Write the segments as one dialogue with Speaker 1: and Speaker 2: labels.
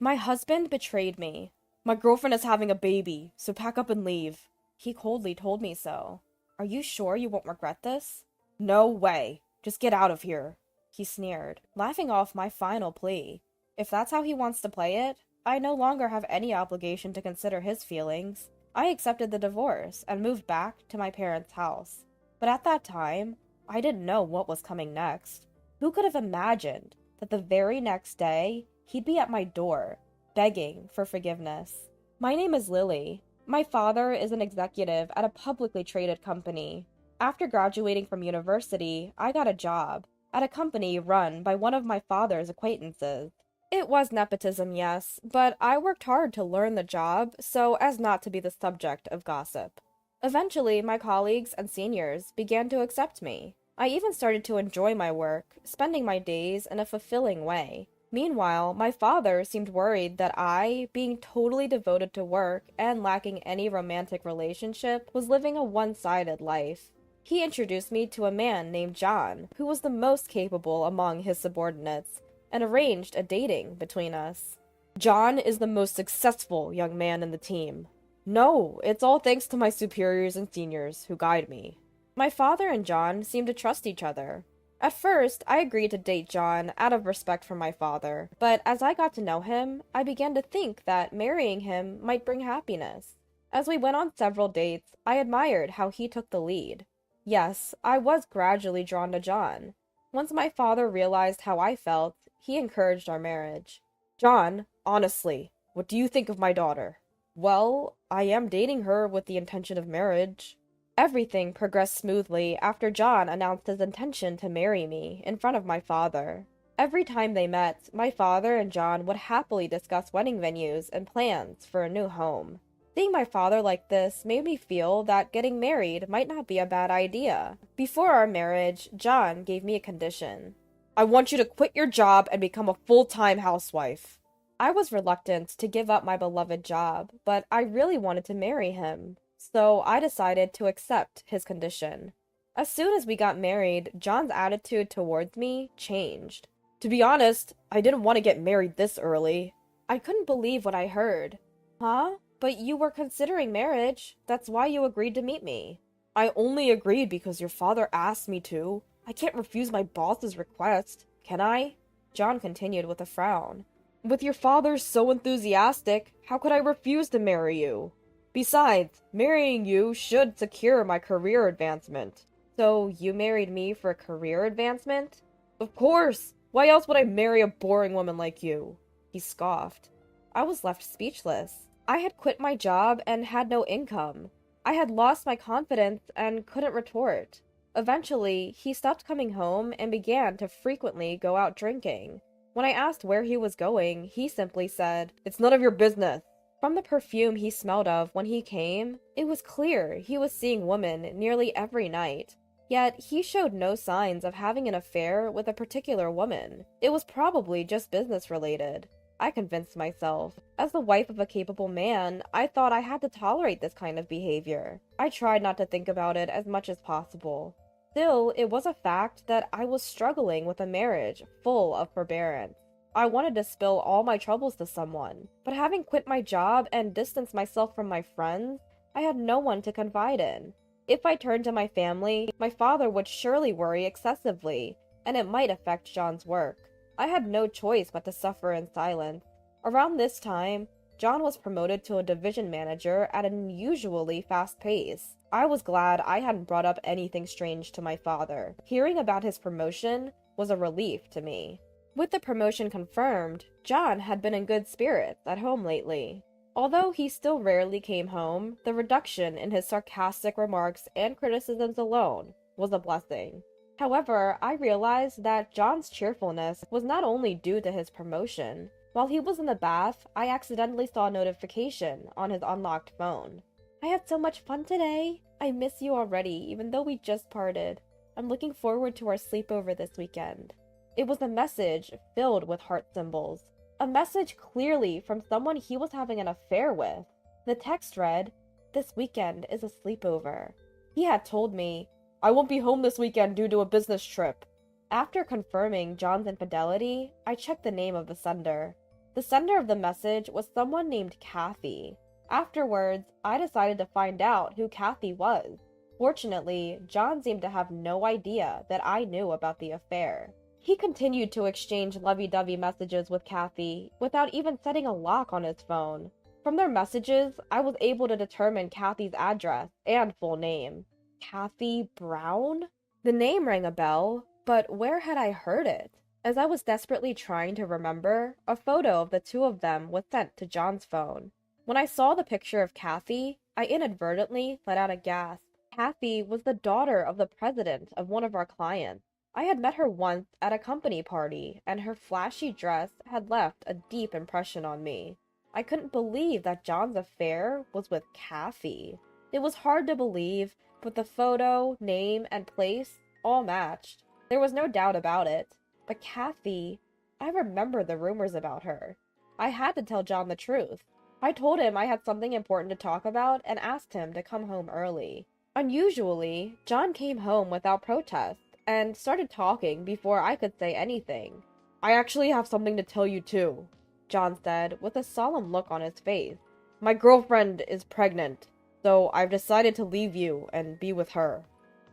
Speaker 1: My husband betrayed me. My girlfriend is having a baby, so pack up and leave. He coldly told me so. Are you sure you won't regret this? No way. Just get out of here. He sneered, laughing off my final plea. If that's how he wants to play it, I no longer have any obligation to consider his feelings. I accepted the divorce and moved back to my parents' house. But at that time, I didn't know what was coming next. Who could have imagined that the very next day, he'd be at my door, begging for forgiveness? My name is Lily. My father is an executive at a publicly traded company. After graduating from university, I got a job at a company run by one of my father's acquaintances. It was nepotism, yes, but I worked hard to learn the job so as not to be the subject of gossip. Eventually, my colleagues and seniors began to accept me. I even started to enjoy my work, spending my days in a fulfilling way. Meanwhile, my father seemed worried that I, being totally devoted to work and lacking any romantic relationship, was living a one-sided life. He introduced me to a man named John, who was the most capable among his subordinates, and arranged a dating between us. John is the most successful young man in the team. No, it's all thanks to my superiors and seniors who guide me. My father and John seemed to trust each other. At first, I agreed to date John out of respect for my father, but as I got to know him, I began to think that marrying him might bring happiness. As we went on several dates, I admired how he took the lead. Yes, I was gradually drawn to John. Once my father realized how I felt, he encouraged our marriage. John, honestly, what do you think of my daughter? Well, I am dating her with the intention of marriage. Everything progressed smoothly after John announced his intention to marry me in front of my father. Every time they met, my father and John would happily discuss wedding venues and plans for a new home. Seeing my father like this made me feel that getting married might not be a bad idea. Before our marriage, John gave me a condition. I want you to quit your job and become a full-time housewife. I was reluctant to give up my beloved job, but I really wanted to marry him. So I decided to accept his condition. As soon as we got married, John's attitude towards me changed. To be honest, I didn't want to get married this early. I couldn't believe what I heard. Huh? But you were considering marriage. That's why you agreed to meet me. I only agreed because your father asked me to. I can't refuse my boss's request, can I? John continued with a frown. With your father so enthusiastic, how could I refuse to marry you? Besides, marrying you should secure my career advancement. So you married me for a career advancement? Of course! Why else would I marry a boring woman like you? He scoffed. I was left speechless. I had quit my job and had no income. I had lost my confidence and couldn't retort. Eventually, he stopped coming home and began to frequently go out drinking. When I asked where he was going, he simply said, "It's none of your business." From the perfume he smelled of when he came, it was clear he was seeing women nearly every night. Yet he showed no signs of having an affair with a particular woman. It was probably just business related. I convinced myself. As the wife of a capable man, I thought I had to tolerate this kind of behavior. I tried not to think about it as much as possible. Still, it was a fact that I was struggling with a marriage full of forbearance. I wanted to spill all my troubles to someone, but having quit my job and distanced myself from my friends, I had no one to confide in. If I turned to my family, my father would surely worry excessively, and it might affect John's work. I had no choice but to suffer in silence. Around this time, John was promoted to a division manager at an unusually fast pace. I was glad I hadn't brought up anything strange to my father. Hearing about his promotion was a relief to me. With the promotion confirmed, John had been in good spirits at home lately. Although he still rarely came home, the reduction in his sarcastic remarks and criticisms alone was a blessing. However, I realized that John's cheerfulness was not only due to his promotion. While he was in the bath, I accidentally saw a notification on his unlocked phone. I had so much fun today. I miss you already, even though we just parted. I'm looking forward to our sleepover this weekend. It was a message filled with heart symbols. A message clearly from someone he was having an affair with. The text read, "This weekend is a sleepover." He had told me, "I won't be home this weekend due to a business trip." After confirming John's infidelity, I checked the name of the sender. The sender of the message was someone named Kathy. Afterwards, I decided to find out who Kathy was. Fortunately, John seemed to have no idea that I knew about the affair. He continued to exchange lovey-dovey messages with Kathy without even setting a lock on his phone. From their messages, I was able to determine Kathy's address and full name. Kathy Brown? The name rang a bell, but where had I heard it? As I was desperately trying to remember, a photo of the two of them was sent to John's phone. When I saw the picture of Kathy, I inadvertently let out a gasp. Kathy was the daughter of the president of one of our clients. I had met her once at a company party, and her flashy dress had left a deep impression on me. I couldn't believe that John's affair was with Kathy. It was hard to believe, but the photo, name, and place all matched. There was no doubt about it. But Kathy, I remembered the rumors about her. I had to tell John the truth. I told him I had something important to talk about and asked him to come home early. Unusually, John came home without protest and started talking before I could say anything. "I actually have something to tell you too," John said with a solemn look on his face. "My girlfriend is pregnant, so I've decided to leave you and be with her."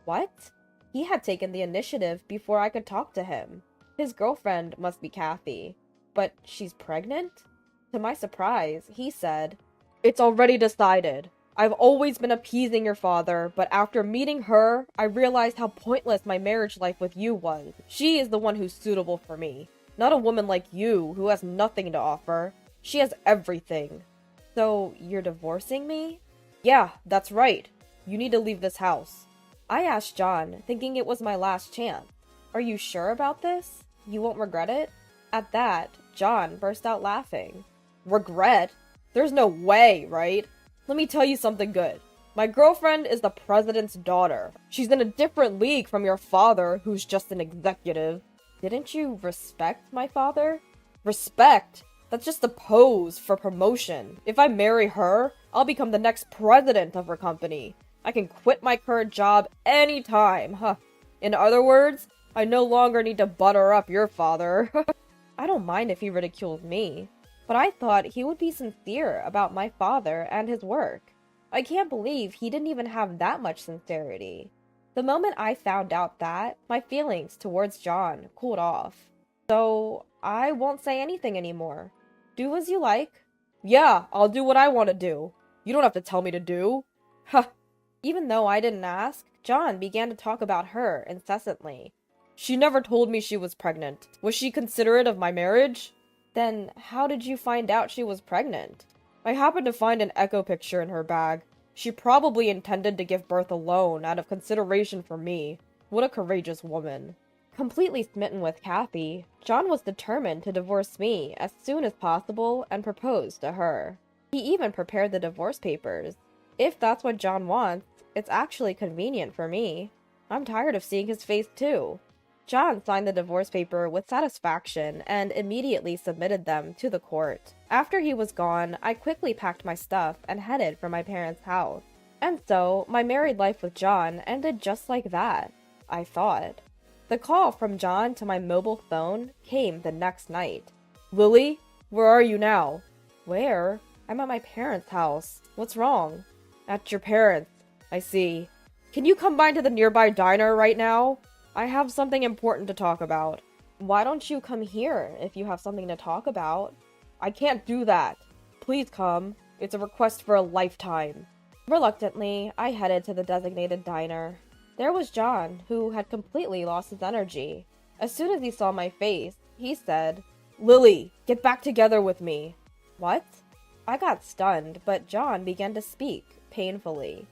Speaker 1: What? He had taken the initiative before I could talk to him. His girlfriend must be Kathy. But she's pregnant? To my surprise, he said, "It's already decided. I've always been appeasing your father, but after meeting her, I realized how pointless my marriage life with you was. She is the one who's suitable for me. Not a woman like you, who has nothing to offer. She has everything." "So, you're divorcing me?" "Yeah, that's right. You need to leave this house." I asked John, thinking it was my last chance. "Are you sure about this? You won't regret it?" At that, John burst out laughing. "Regret? There's no way, right? Let me tell you something good. My girlfriend is the president's daughter. She's in a different league from your father, who's just an executive." "Didn't you respect my father?" "Respect? That's just a pose for promotion. If I marry her, I'll become the next president of her company. I can quit my current job anytime, huh? In other words, I no longer need to butter up your father." I don't mind if he ridicules me, but I thought he would be sincere about my father and his work. I can't believe he didn't even have that much sincerity. The moment I found out that, my feelings towards John cooled off. "So, I won't say anything anymore. Do as you like." "Yeah, I'll do what I want to do. You don't have to tell me to do." "Huh." Even though I didn't ask, John began to talk about her incessantly. "She never told me she was pregnant. Was she considerate of my marriage?" "Then how did you find out she was pregnant?" "I happened to find an echo picture in her bag. She probably intended to give birth alone out of consideration for me. What a courageous woman." Completely smitten with Kathy, John was determined to divorce me as soon as possible and propose to her. He even prepared the divorce papers. If that's what John wants, it's actually convenient for me. I'm tired of seeing his face too. John signed the divorce paper with satisfaction and immediately submitted them to the court. After he was gone, I quickly packed my stuff and headed for my parents' house. And so, my married life with John ended just like that, I thought. The call from John to my mobile phone came the next night. "Lily, where are you now?" "Where? I'm at my parents' house. What's wrong?" "At your parents'. I see. Can you come by to the nearby diner right now? I have something important to talk about." "Why don't you come here if you have something to talk about?" "I can't do that. Please come. It's a request for a lifetime." Reluctantly, I headed to the designated diner. There was John, who had completely lost his energy. As soon as he saw my face, he said, "Lily, get back together with me." "What?" I got stunned, but John began to speak, painfully.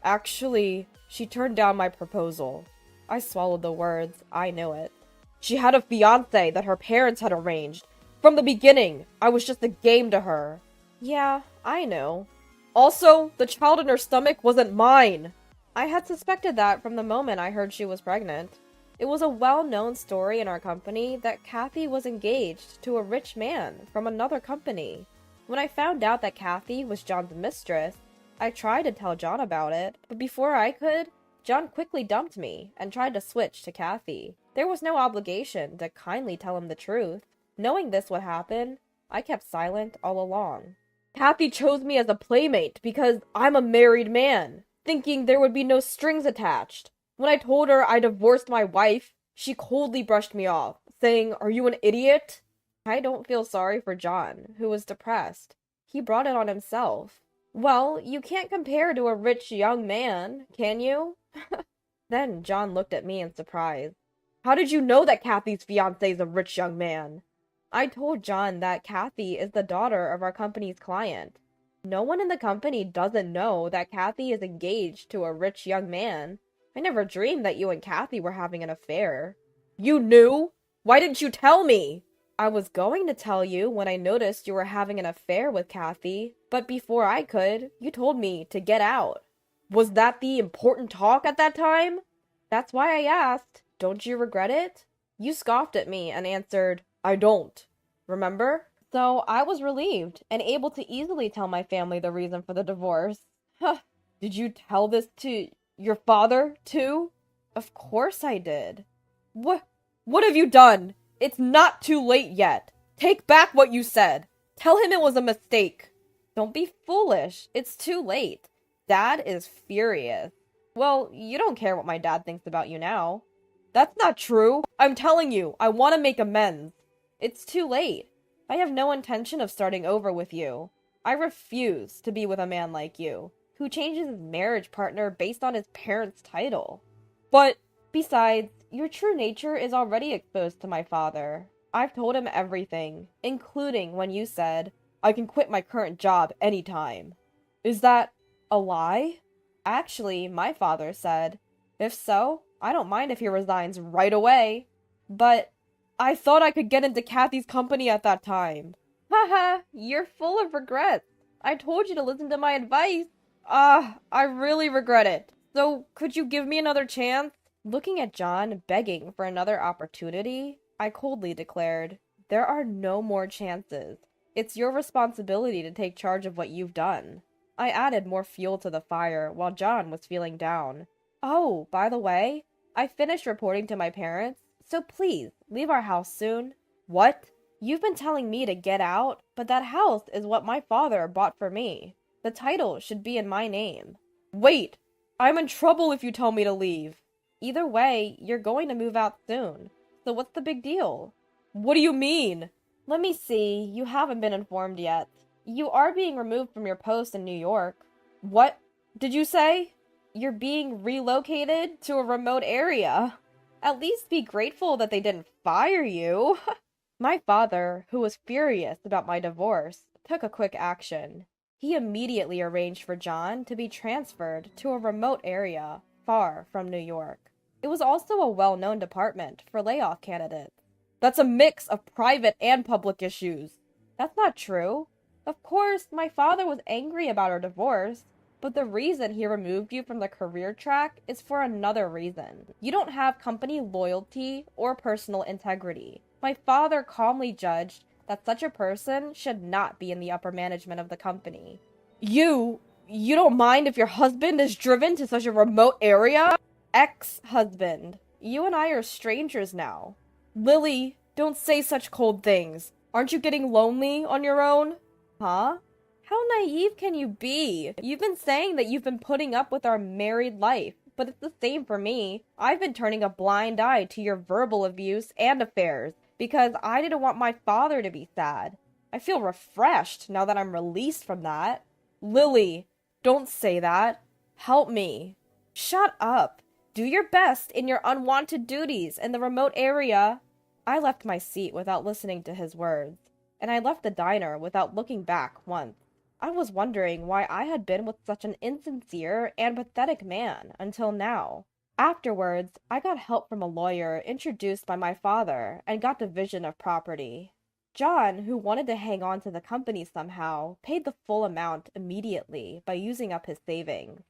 Speaker 1: "Actually, she turned down my proposal." I swallowed the words. I knew it. "She had a fiancé that her parents had arranged. From the beginning, I was just a game to her." "Yeah, I know." "Also, the child in her stomach wasn't mine." I had suspected that from the moment I heard she was pregnant. It was a well-known story in our company that Kathy was engaged to a rich man from another company. When I found out that Kathy was John's mistress, I tried to tell John about it, but before I could, John quickly dumped me and tried to switch to Kathy. There was no obligation to kindly tell him the truth. Knowing this would happen, I kept silent all along. Kathy chose me as a playmate because I'm a married man, thinking there would be no strings attached. When I told her I divorced my wife, she coldly brushed me off, saying, "Are you an idiot?" I don't feel sorry for John, who was depressed. He brought it on himself. Well, you can't compare to a rich young man, can you? Then John looked at me in surprise. How did you know that Kathy's fiancé is a rich young man? I told John that Kathy is the daughter of our company's client. No one in the company doesn't know that Kathy is engaged to a rich young man. I never dreamed that you and Kathy were having an affair. You knew? Why didn't you tell me? I was going to tell you when I noticed you were having an affair with Kathy, but before I could, you told me to get out. Was that the important talk at that time? That's why I asked. Don't you regret it? You scoffed at me and answered, I don't. Remember? So I was relieved and able to easily tell my family the reason for the divorce. Huh. Did you tell this to your father, too? Of course I did. What have you done? It's not too late yet. Take back what you said. Tell him it was a mistake. Don't be foolish. It's too late. Dad is furious. Well, you don't care what my dad thinks about you now. That's not true. I'm telling you, I want to make amends. It's too late. I have no intention of starting over with you. I refuse to be with a man like you, who changes his marriage partner based on his parents' title. But, besides, your true nature is already exposed to my father. I've told him everything, including when you said, I can quit my current job anytime. Is that a lie? Actually, my father said, if so, I don't mind if he resigns right away. But I thought I could get into Kathy's company at that time. Haha, you're full of regrets. I told you to listen to my advice. I really regret it. So, could you give me another chance? Looking at John begging for another opportunity, I coldly declared, there are no more chances. It's your responsibility to take charge of what you've done. I added more fuel to the fire while John was feeling down. Oh, by the way, I finished reporting to my parents, so please, leave our house soon. What? You've been telling me to get out, but that house is what my father bought for me. The title should be in my name. Wait! I'm in trouble if you tell me to leave. Either way, you're going to move out soon. So what's the big deal? What do you mean? Let me see, you haven't been informed yet. You are being removed from your post in New York. What did you say? You're being relocated to a remote area. At least be grateful that they didn't fire you. My father, who was furious about my divorce, took a quick action. He immediately arranged for John to be transferred to a remote area far from New York. It was also a well-known department for layoff candidates. That's a mix of private and public issues. That's not true. Of course, my father was angry about our divorce, but the reason he removed you from the career track is for another reason. You don't have company loyalty or personal integrity. My father calmly judged that such a person should not be in the upper management of the company. You don't mind if your husband is driven to such a remote area? Ex-husband. You and I are strangers now. Lily, don't say such cold things. Aren't you getting lonely on your own? Huh? How naive can you be? You've been saying that you've been putting up with our married life, but it's the same for me. I've been turning a blind eye to your verbal abuse and affairs because I didn't want my father to be sad. I feel refreshed now that I'm released from that. Lily, don't say that. Help me. Shut up. Do your best in your unwanted duties in the remote area. I left my seat without listening to his words, and I left the diner without looking back once. I was wondering why I had been with such an insincere and pathetic man until now. Afterwards, I got help from a lawyer introduced by my father and got division of property. John, who wanted to hang on to the company somehow, paid the full amount immediately by using up his savings.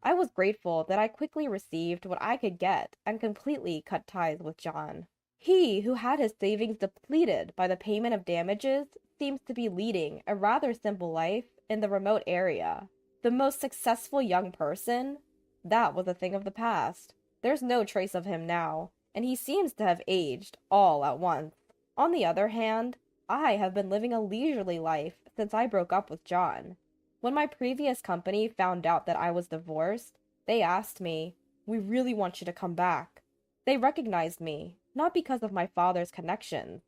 Speaker 1: I was grateful that I quickly received what I could get and completely cut ties with John. He, who had his savings depleted by the payment of damages, seems to be leading a rather simple life in the remote area. The most successful young person? That was a thing of the past. There's no trace of him now, and he seems to have aged all at once. On the other hand, I have been living a leisurely life since I broke up with John. When my previous company found out that I was divorced, they asked me, "We really want you to come back." They recognized me, not because of my father's connections.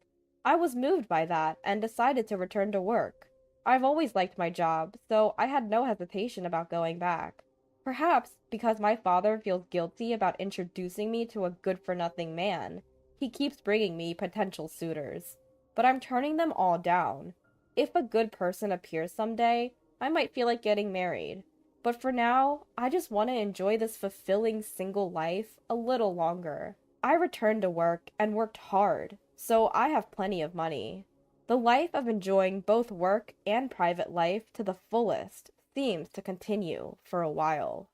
Speaker 1: I was moved by that and decided to return to work. I've always liked my job, so I had no hesitation about going back. Perhaps because my father feels guilty about introducing me to a good-for-nothing man, he keeps bringing me potential suitors. But I'm turning them all down. If a good person appears someday, I might feel like getting married. But for now, I just want to enjoy this fulfilling single life a little longer. I returned to work and worked hard, so I have plenty of money. The life of enjoying both work and private life to the fullest seems to continue for a while.